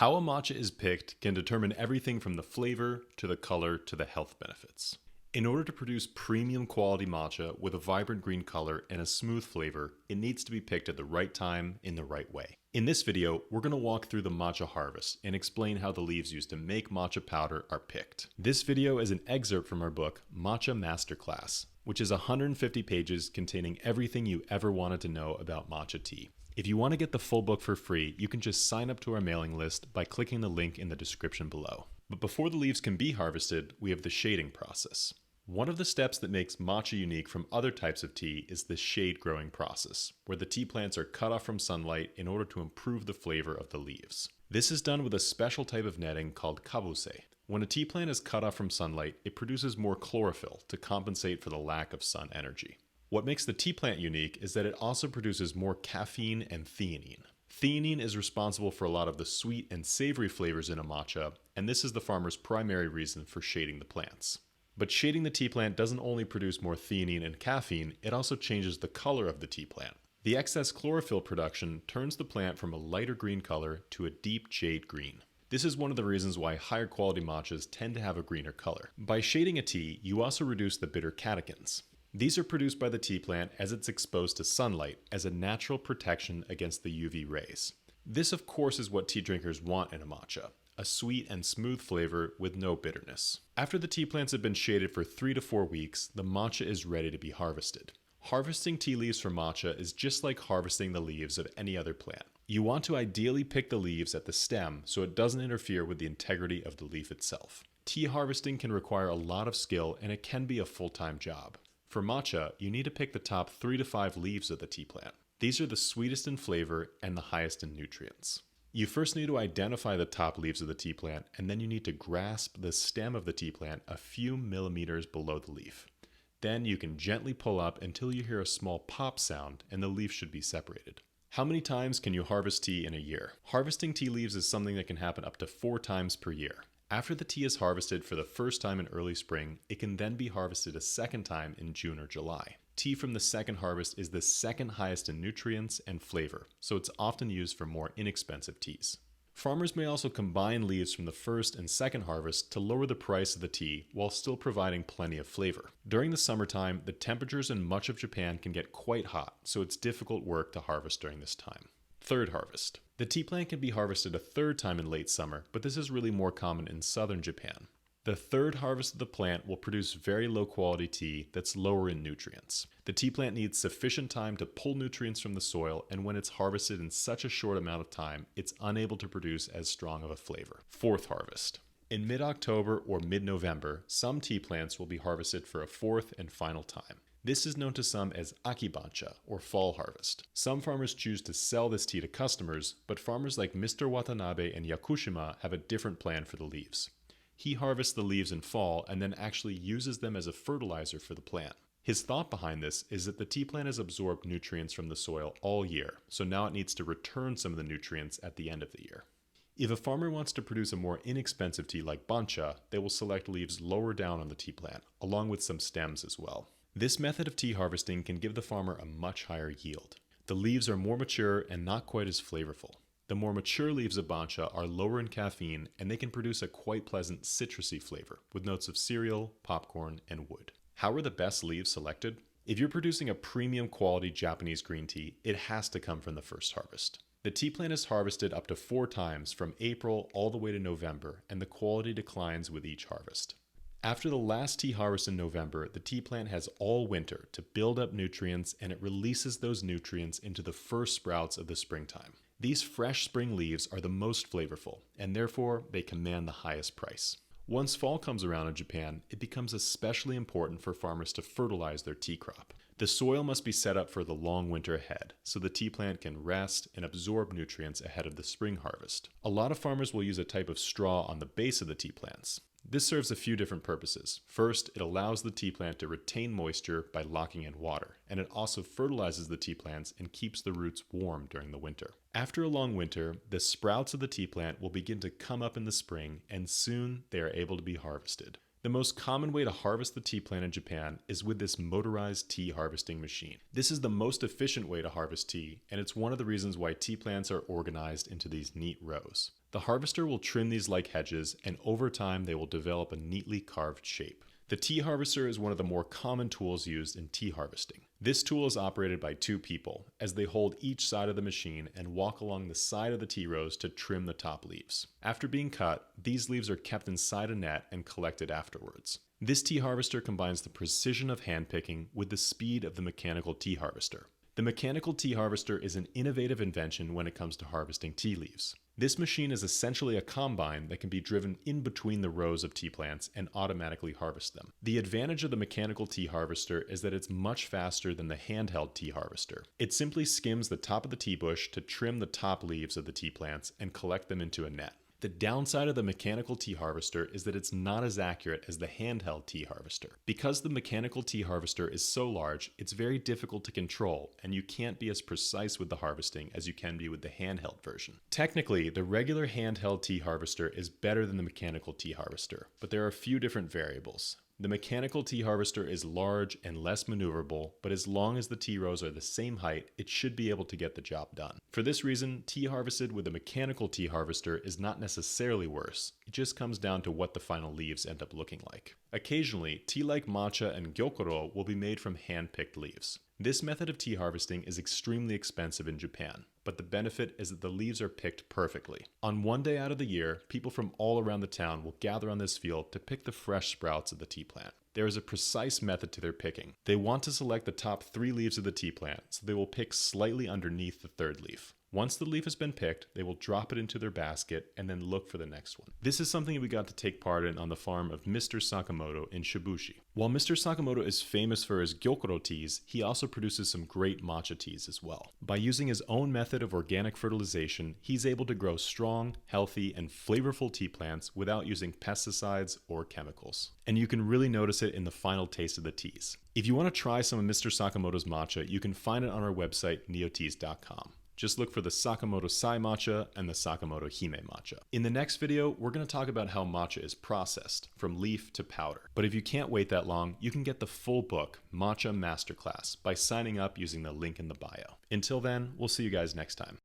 How a matcha is picked can determine everything from the flavor to the color to the health benefits. In order to produce premium quality matcha with a vibrant green color and a smooth flavor, it needs to be picked at the right time in the right way. In this video, we're going to walk through the Matcha Harvest and explain how the leaves used to make matcha powder are picked. This video is an excerpt from our book, Matcha Masterclass, which is 150 pages containing everything you ever wanted to know about matcha tea. If you want to get the full book for free, you can just sign up to our mailing list by clicking the link in the description below. But before the leaves can be harvested, we have the shading process. One of the steps that makes matcha unique from other types of tea is the shade growing process, where the tea plants are cut off from sunlight in order to improve the flavor of the leaves. This is done with a special type of netting called kabuse. When a tea plant is cut off from sunlight, it produces more chlorophyll to compensate for the lack of sun energy. What makes the tea plant unique is that it also produces more caffeine and theanine. Theanine is responsible for a lot of the sweet and savory flavors in a matcha, and this is the farmer's primary reason for shading the plants. But shading the tea plant doesn't only produce more theanine and caffeine, it also changes the color of the tea plant. The excess chlorophyll production turns the plant from a lighter green color to a deep jade green. This is one of the reasons why higher quality matchas tend to have a greener color. By shading a tea, you also reduce the bitter catechins. These are produced by the tea plant as it's exposed to sunlight as a natural protection against the UV rays. This, of course, is what tea drinkers want in a matcha. A sweet and smooth flavor with no bitterness. After the tea plants have been shaded for 3 to 4 weeks, the matcha is ready to be harvested. Harvesting tea leaves for matcha is just like harvesting the leaves of any other plant. You want to ideally pick the leaves at the stem so it doesn't interfere with the integrity of the leaf itself. Tea harvesting can require a lot of skill and it can be a full-time job. For matcha, you need to pick the top 3 to 5 leaves of the tea plant. These are the sweetest in flavor and the highest in nutrients. You first need to identify the top leaves of the tea plant, and then you need to grasp the stem of the tea plant a few millimeters below the leaf. Then you can gently pull up until you hear a small pop sound and the leaf should be separated. How many times can you harvest tea in a year? Harvesting tea leaves is something that can happen up to 4 times per year. After the tea is harvested for the first time in early spring, it can then be harvested a second time in June or July. Tea from the second harvest is the second highest in nutrients and flavor, so it's often used for more inexpensive teas. Farmers may also combine leaves from the first and second harvest to lower the price of the tea while still providing plenty of flavor. During the summertime, the temperatures in much of Japan can get quite hot, so it's difficult work to harvest during this time. Third harvest. The tea plant can be harvested a third time in late summer, but this is really more common in southern Japan. The third harvest of the plant will produce very low quality tea that's lower in nutrients. The tea plant needs sufficient time to pull nutrients from the soil, and when it's harvested in such a short amount of time, it's unable to produce as strong of a flavor. Fourth harvest. In mid-October or mid-November, some tea plants will be harvested for a fourth and final time. This is known to some as akibancha, or fall harvest. Some farmers choose to sell this tea to customers, but farmers like Mr. Watanabe in Yakushima have a different plan for the leaves. He harvests the leaves in fall and then actually uses them as a fertilizer for the plant. His thought behind this is that the tea plant has absorbed nutrients from the soil all year, so now it needs to return some of the nutrients at the end of the year. If a farmer wants to produce a more inexpensive tea like bancha, they will select leaves lower down on the tea plant, along with some stems as well. This method of tea harvesting can give the farmer a much higher yield. The leaves are more mature and not quite as flavorful. The more mature leaves of bancha are lower in caffeine and they can produce a quite pleasant citrusy flavor with notes of cereal, popcorn, and wood. How are the best leaves selected? If you're producing a premium quality Japanese green tea, it has to come from the first harvest. The tea plant is harvested up to 4 times from April all the way to November, and the quality declines with each harvest. After the last tea harvest in November, the tea plant has all winter to build up nutrients and it releases those nutrients into the first sprouts of the springtime. These fresh spring leaves are the most flavorful, and therefore they command the highest price. Once fall comes around in Japan, it becomes especially important for farmers to fertilize their tea crop. The soil must be set up for the long winter ahead, so the tea plant can rest and absorb nutrients ahead of the spring harvest. A lot of farmers will use a type of straw on the base of the tea plants. This serves a few different purposes. First, it allows the tea plant to retain moisture by locking in water, and it also fertilizes the tea plants and keeps the roots warm during the winter. After a long winter, the sprouts of the tea plant will begin to come up in the spring, and soon they are able to be harvested. The most common way to harvest the tea plant in Japan is with this motorized tea harvesting machine. This is the most efficient way to harvest tea, and it's one of the reasons why tea plants are organized into these neat rows. The harvester will trim these like hedges, and over time they will develop a neatly carved shape. The tea harvester is one of the more common tools used in tea harvesting. This tool is operated by two people, as they hold each side of the machine and walk along the side of the tea rows to trim the top leaves. After being cut, these leaves are kept inside a net and collected afterwards. This tea harvester combines the precision of hand picking with the speed of the mechanical tea harvester. The mechanical tea harvester is an innovative invention when it comes to harvesting tea leaves. This machine is essentially a combine that can be driven in between the rows of tea plants and automatically harvest them. The advantage of the mechanical tea harvester is that it's much faster than the handheld tea harvester. It simply skims the top of the tea bush to trim the top leaves of the tea plants and collect them into a net. The downside of the mechanical tea harvester is that it's not as accurate as the handheld tea harvester. Because the mechanical tea harvester is so large, it's very difficult to control, and you can't be as precise with the harvesting as you can be with the handheld version. Technically, the regular handheld tea harvester is better than the mechanical tea harvester, but there are a few different variables. The mechanical tea harvester is large and less maneuverable, but as long as the tea rows are the same height, it should be able to get the job done. For this reason, tea harvested with a mechanical tea harvester is not necessarily worse. It just comes down to what the final leaves end up looking like. Occasionally, tea like matcha and gyokuro will be made from hand-picked leaves. This method of tea harvesting is extremely expensive in Japan, but the benefit is that the leaves are picked perfectly. On one day out of the year, people from all around the town will gather on this field to pick the fresh sprouts of the tea plant. There is a precise method to their picking. They want to select the top 3 leaves of the tea plant, so they will pick slightly underneath the 3rd leaf. Once the leaf has been picked, they will drop it into their basket and then look for the next one. This is something we got to take part in on the farm of Mr. Sakamoto in Shibushi. While Mr. Sakamoto is famous for his gyokuro teas, he also produces some great matcha teas as well. By using his own method of organic fertilization, he's able to grow strong, healthy, and flavorful tea plants without using pesticides or chemicals. And you can really notice it in the final taste of the teas. If you want to try some of Mr. Sakamoto's matcha, you can find it on our website, neoteas.com. Just look for the Sakamoto Sai matcha and the Sakamoto Hime matcha. In the next video, we're going to talk about how matcha is processed, from leaf to powder. But if you can't wait that long, you can get the full book, Matcha Masterclass, by signing up using the link in the bio. Until then, we'll see you guys next time.